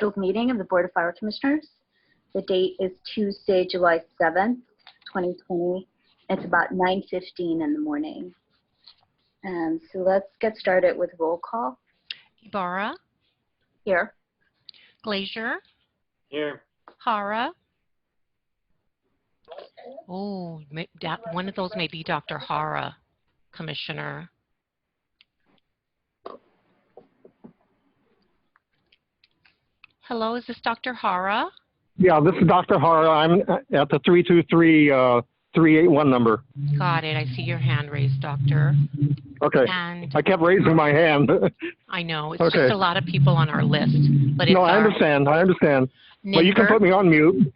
scheduled meeting of the Board of Fire Commissioners. The date is Tuesday, July 7th, 2020. It's about 9:15 in the morning. And so let's get started with roll call. Ibarra. Here. Glazier. Here. Hara. Oh, one of those may be Dr. Hara, Commissioner. Hello, is this Dr. Hara? Yeah, this is Dr. Hara. I'm at the 323-381 number. Got it. I see your hand raised, Doctor. Okay. And I kept raising my hand. I know. It's just a lot of people on our list. But it's no, I understand. I understand. Ninberg. Well, you can put me on mute.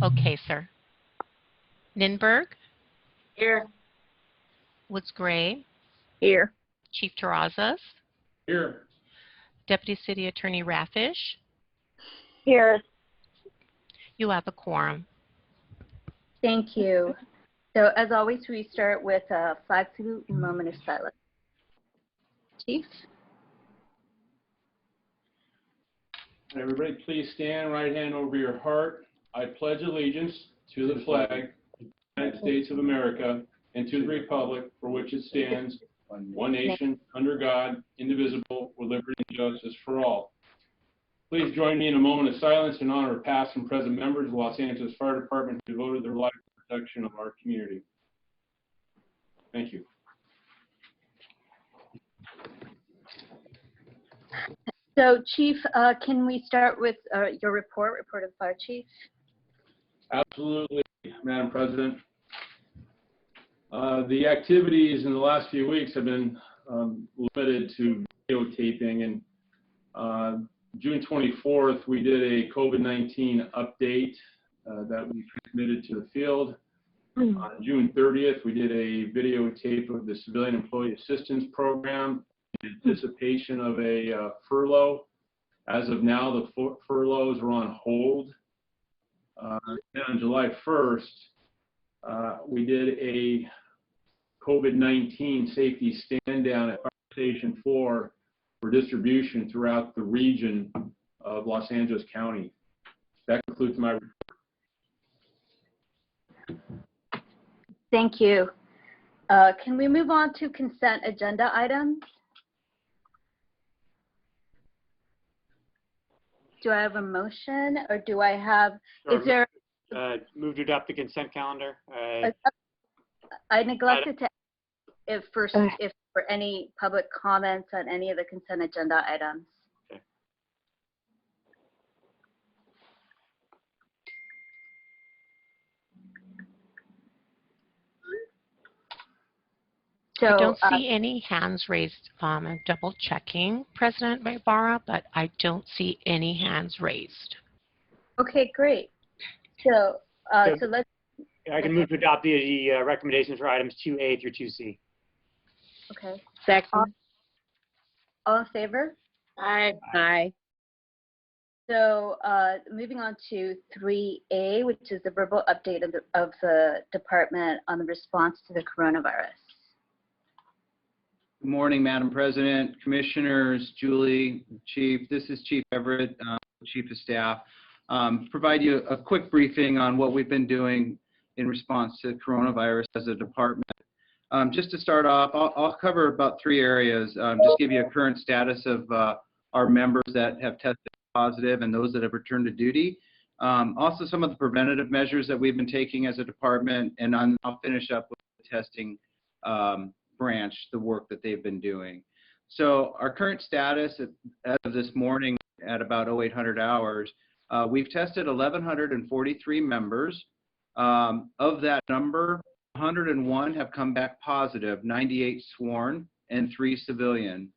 Okay, sir. Ninberg. Here. Woods Gray. Here. Chief Terrazas. Here. Deputy City Attorney Raffish. Here. You have a quorum. Thank you. So as always, we start with a flag-salute and moment of silence. Chief? Everybody please stand, right hand over your heart. I pledge allegiance to the flag of the United States of America and to the republic for which it stands, one nation, under God, indivisible, with liberty and justice for all. Please join me in a moment of silence in honor of past and present members of the Los Angeles Fire Department who devoted their life to the protection of our community. Thank you. So, Chief, can we start with your report of the Fire Chief? Absolutely, Madam President. The activities in the last few weeks have been limited to videotaping, and June 24th, we did a COVID-19 update that we transmitted to the field. On June 30th, we did a videotape of the Civilian Employee Assistance Program in anticipation of a furlough. As of now, the furloughs are on hold. Then on July 1st, we did a COVID-19 safety stand down at Fire Station 4 for distribution throughout the region of Los Angeles County. That concludes my report. Thank you. Can we move on to consent agenda items? Do I have a motion, or do I have, Sure. is there? Move to adopt the consent calendar. I neglected to if for any public comments on any of the consent agenda items. Okay. So, I don't see any hands raised. I'm double checking, President Ibarra, but I don't see any hands raised. Okay, great. So let's. I can move to adopt the recommendations for items 2A through 2C. Okay. Second. All in favor? Aye. Aye. So moving on to 3A, which is the verbal update of the department on the response to the coronavirus. Good morning, Madam President, Commissioners, Julie, Chief. This is Chief Everett, Chief of Staff. Provide you a quick briefing on what we've been doing in response to coronavirus as a department. Just to start off, I'll cover about 3 areas. Just give you a current status of our members that have tested positive and those that have returned to duty. Also, some of the preventative measures that we've been taking as a department, and I'll finish up with the testing branch, the work that they've been doing. So our current status as of this morning at about 0800 hours, we've tested 1,143 members. Of that number, 101 have come back positive, 98 sworn, and 3 civilian.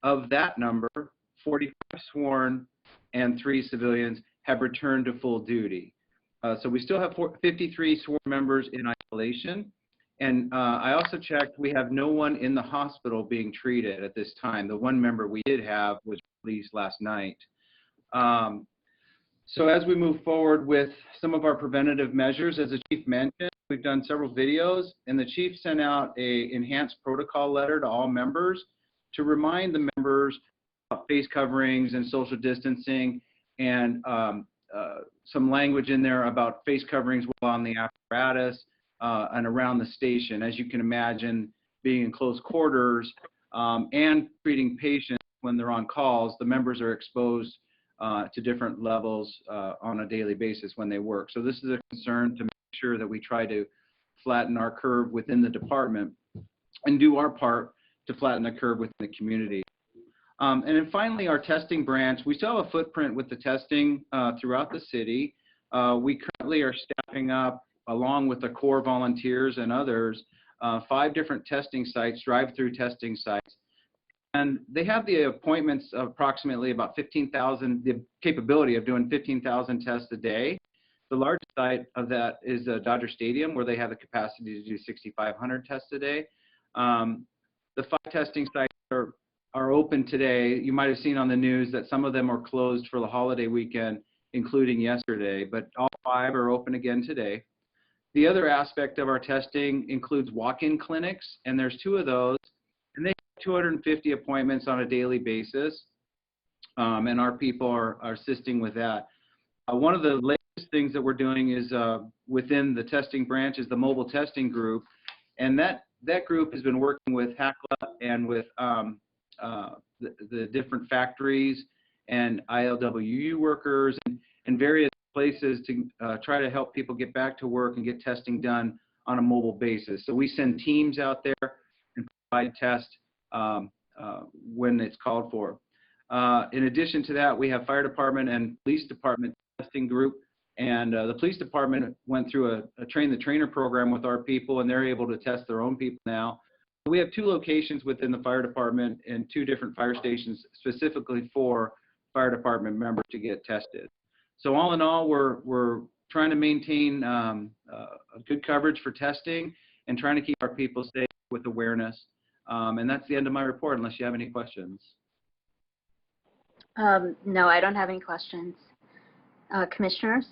Of that number, 45 sworn and 3 civilians have returned to full duty. So we still have 53 sworn members in isolation. And I also checked, we have no one in the hospital being treated at this time. The one member we did have was released last night. So as we move forward with some of our preventative measures, as the Chief mentioned, we've done several videos, and the Chief sent out an enhanced protocol letter to all members to remind the members about face coverings and social distancing. and some language in there about face coverings while on the apparatus and around the station. As you can imagine, being in close quarters and treating patients when they're on calls, the members are exposed to different levels on a daily basis when they work. So this is a concern to make sure that we try to flatten our curve within the department and do our part to flatten the curve within the community. And then finally, our testing branch. We still have a footprint with the testing throughout the city. We currently are staffing up, along with the core volunteers and others, 5 different testing sites, drive-through testing sites. And they have the appointments of approximately about 15,000, the capability of doing 15,000 tests a day. The largest site of that is Dodger Stadium, where they have the capacity to do 6,500 tests a day. The 5 testing sites are open today. You might have seen on the news that some of them are closed for the holiday weekend, including yesterday, but all 5 are open again today. The other aspect of our testing includes walk-in clinics, and there's 2 of those, and they have 250 appointments on a daily basis, and our people are assisting with that. One of the latest things that we're doing is within the testing branch is the mobile testing group, and that group has been working with HACLA and with the different factories and ILWU workers and various places to try to help people get back to work and get testing done on a mobile basis. So we send teams out there and provide tests when it's called for. In addition to that, we have fire department and police department testing group, and the police department went through a train the trainer program with our people, and they're able to test their own people now. We have 2 locations within the fire department and 2 different fire stations specifically for fire department members to get tested. So all in all, we're trying to maintain a good coverage for testing and trying to keep our people safe with awareness. And that's the end of my report, unless you have any questions. No, I don't have any questions. Commissioners?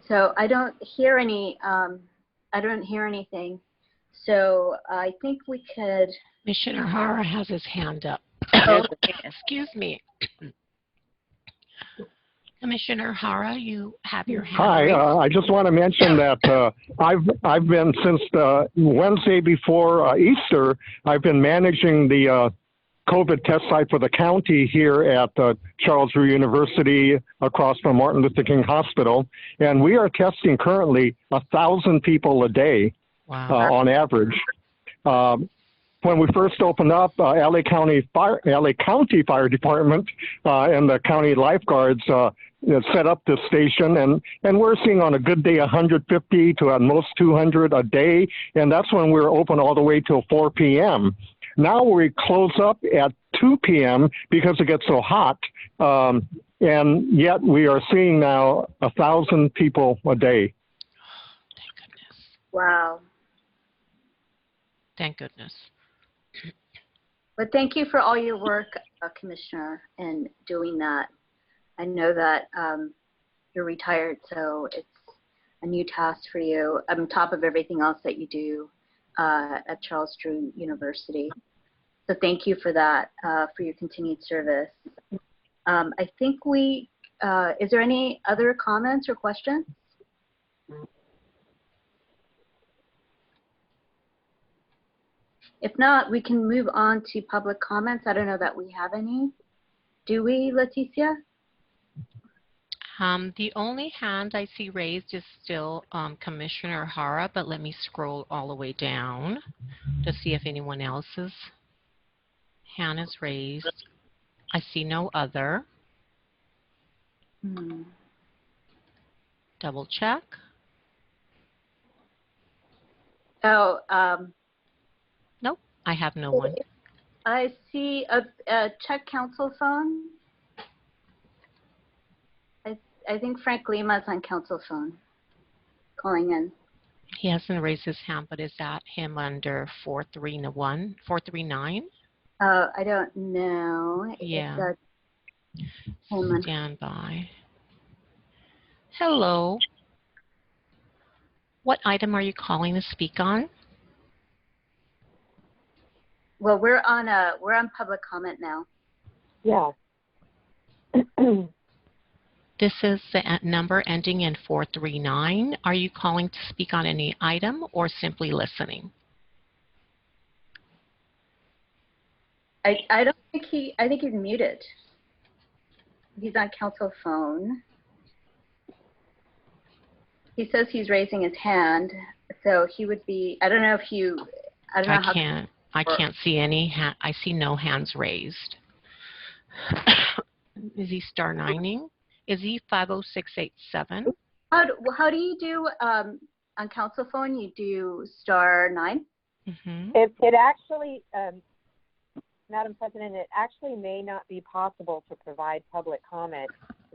So I don't hear anything. So I think we could. Commissioner Hara has his hand up. Oh, Excuse me. Commissioner Hara, you have your hand Hi, raised. I just want to mention that I've been since the Wednesday before Easter. I've been managing the COVID test site for the county here at Charles Drew University across from Martin Luther King Hospital, and we are testing currently 1,000 people a day. Wow. On average. When we first opened up, LA County Fire Department and the county lifeguards set up this station, and we're seeing on a good day 150 to at most 200 a day, and that's when we're open all the way till 4 p.m. Now we close up at 2 p.m. because it gets so hot, and yet we are seeing now 1,000 people a day. Thank goodness. wow. Thank goodness. But thank you for all your work, Commissioner, in doing that. I know that you're retired, so it's a new task for you on top of everything else that you do at Charles Drew University. So thank you for that, for your continued service. I think is there any other comments or questions? If not, we can move on to public comments. I don't know that we have any. Do we, Leticia? The only hand I see raised is still Commissioner Hara, but let me scroll all the way down to see if anyone else's hand is raised. I see no other. Double check. Oh, Nope, I have no one. I see a check council phone. I think Frank Lima's on council phone calling in. He hasn't raised his hand, but is that him under 439? I don't know. Yeah. Hold on. Stand by. Hello. What item are you calling to speak on? Well, we're on public comment now. Yeah. This is the number ending in 439. Are you calling to speak on any item or simply listening? I don't think I think he's muted. He's on council phone. He says he's raising his hand, so he would be, I don't know if you, I don't know how. I can't see any, I see no hands raised. Is he star nining? Is he 50687? How do you do on council phone? You do star 9? Mm-hmm. It actually, Madam President, it actually may not be possible to provide public comment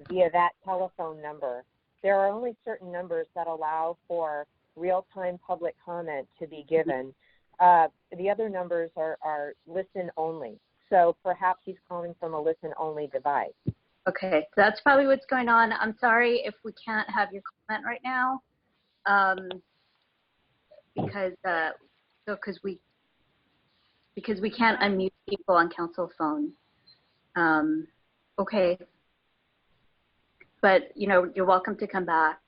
via that telephone number. There are only certain numbers that allow for real-time public comment to be given. The other numbers are listen only. So perhaps he's calling from a listen only device. Okay, so that's probably what's going on. I'm sorry if we can't have your comment right now, because we can't unmute people on council phone. Okay, but you're welcome to come back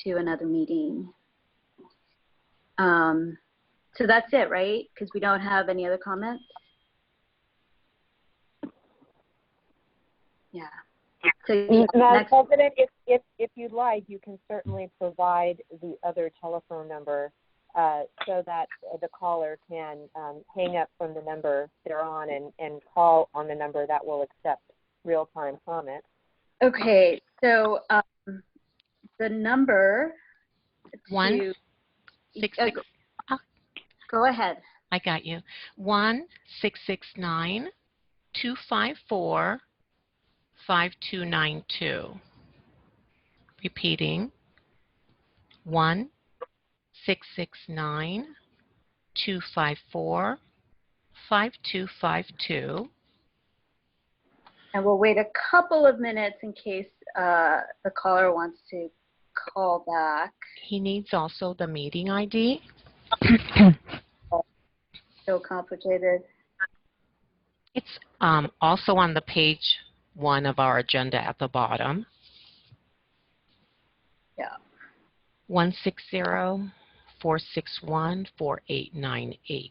to another meeting. So that's it, right? Because we don't have any other comments. Yeah. So Madam President, if you'd like, you can certainly provide the other telephone number so that the caller can hang up from the number they're on and call on the number that will accept real-time comment. Okay, so the number to 166. Go ahead. I got you. 1-669-254-5292. Repeating. 1-669-254-5252. And we'll wait a couple of minutes in case the caller wants to call back. He needs also the meeting ID. So complicated. It's also on the page 1 of our agenda at the bottom. Yeah. 160-461-4898.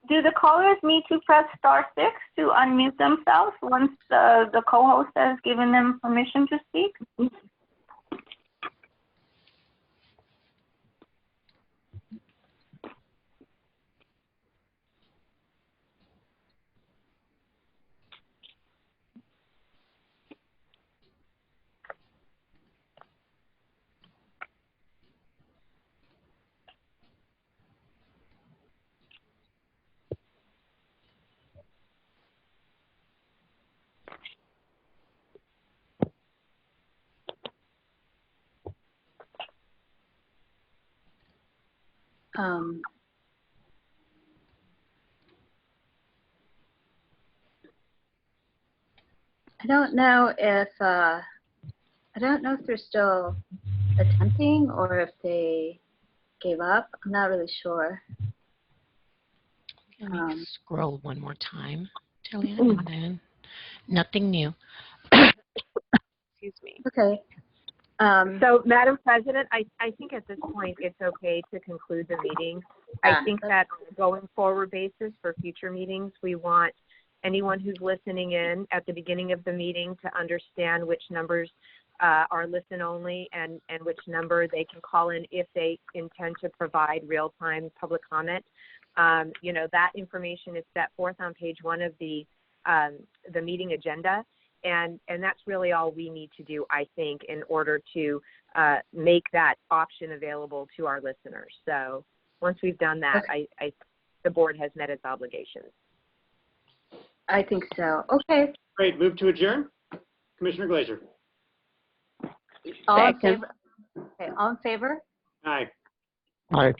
Do the callers need to press star 6 to unmute themselves once the co-host has given them permission to speak? I don't know if they're still attempting or if they gave up. I'm not really sure. Let me scroll one more time. Jillian, nothing new. Excuse me. Okay. So, Madam President, I think at this point it's okay to conclude the meeting. I think that on a going forward basis for future meetings, we want anyone who's listening in at the beginning of the meeting to understand which numbers are listen only and which number they can call in if they intend to provide real-time public comment. That information is set forth on page 1 of the meeting agenda. And that's really all we need to do, I think, in order to make that option available to our listeners. So once we've done that, okay. I the board has met its obligations. I think so. Okay. Great. Move to adjourn. Commissioner Glazer. All in favor? Okay. All in favor? Aye. Aye.